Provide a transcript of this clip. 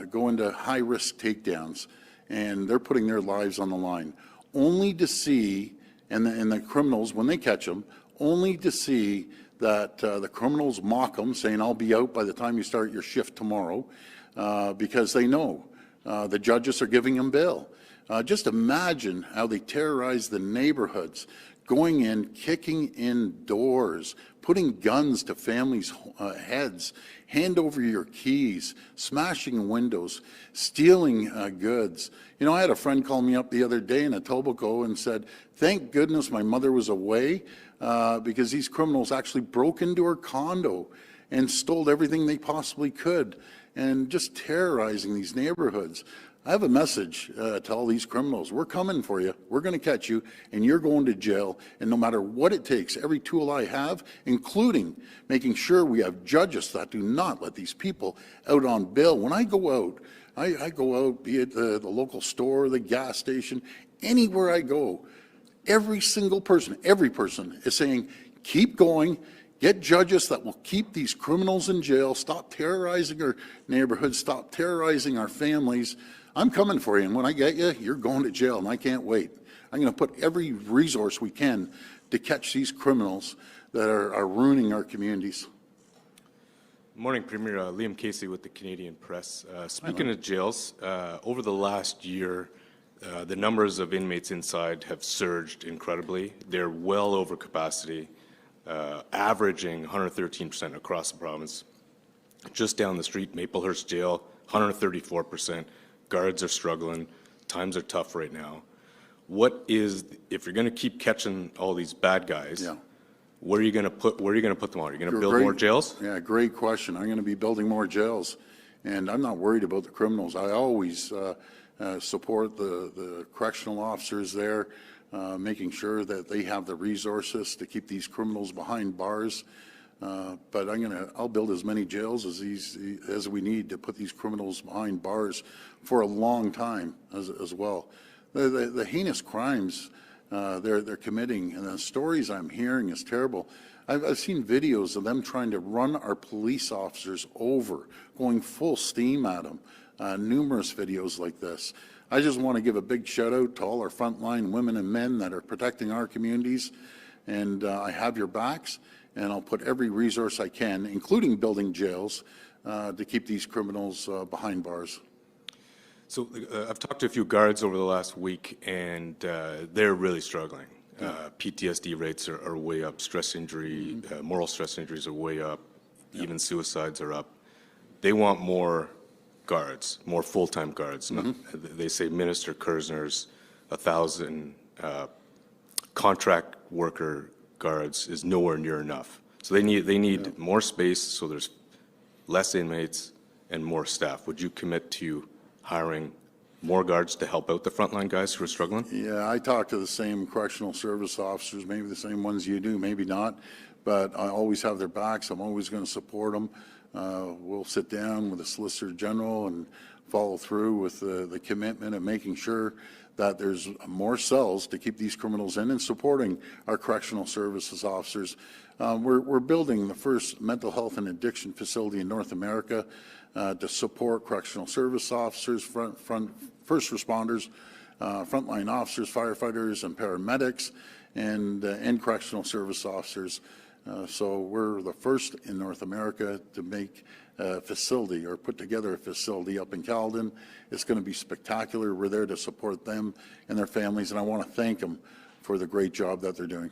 go into high-risk takedowns, and they're putting their lives on the line, only to see, and the criminals, when they catch them, only to see that the criminals mock them, saying, I'll be out by the time you start your shift tomorrow, because they know the judges are giving them bail. Just imagine how they terrorize the neighborhoods, going in, kicking in doors, putting guns to families' heads, hand over your keys, smashing windows, stealing goods. You know, I had a friend call me up the other day in Etobicoke and said, thank goodness my mother was away because these criminals actually broke into her condo and stole everything they possibly could, and just terrorizing these neighborhoods. I have a message to all these criminals. We're coming for you. We're going to catch you, and you're going to jail. And no matter what it takes, every tool I have, including making sure we have judges that do not let these people out on bail. When I go out, I go out, be it the local store, the gas station, anywhere I go, every single person, every person is saying, keep going. Get judges that will keep these criminals in jail, stop terrorizing our neighborhoods, stop terrorizing our families. I'm coming for you, and when I get you, you're going to jail, and I can't wait. I'm going to put every resource we can to catch these criminals that are ruining our communities. Morning, Premier. Liam Casey with the Canadian Press. Speaking of jails, over the last year, the numbers of inmates inside have surged incredibly. They're well over capacity, averaging 113% across the province. Just down the street, Maplehurst Jail, 134%. Guards are struggling. Times are tough right now. What is, if you're going to keep catching all these bad guys, where are you going to put them on? Are you going to build more jails? Yeah, great question. I'm going to be building more jails, and I'm not worried about the criminals. I always support the correctional officers there, making sure that they have the resources to keep these criminals behind bars. But I'll build as many jails as we need to put these criminals behind bars for a long time as well. The heinous crimes they're committing, and the stories I'm hearing is terrible. I've seen videos of them trying to run our police officers over, going full steam at them. Numerous videos like this. I just want to give a big shout out to all our frontline women and men that are protecting our communities, and I have your backs. And I'll put every resource I can, including building jails, to keep these criminals behind bars. So I've talked to a few guards over the last week, and they're really struggling. PTSD rates are way up. Stress injury, moral stress injuries are way up. Even suicides are up. They want more guards, more full-time guards. They say Minister Kersner's 1,000 contract worker guards is nowhere near enough. So they need more space, so there's less inmates and more staff. Would you commit to hiring more guards to help out the frontline guys who are struggling? Yeah, I talk to the same correctional service officers, maybe the same ones you do, maybe not, but I always have their backs. I'm always going to support them. We'll sit down with the Solicitor General and follow through with the commitment of making sure that there's more cells to keep these criminals in, and supporting our correctional services officers. We're building the first mental health and addiction facility in North America to support correctional service officers, first responders, frontline officers, firefighters, and paramedics, and correctional service officers. So we're the first in North America to make a facility, or put together a facility up in Caledon. It's going to be spectacular. We're there to support them and their families, and I want to thank them for the great job that they're doing.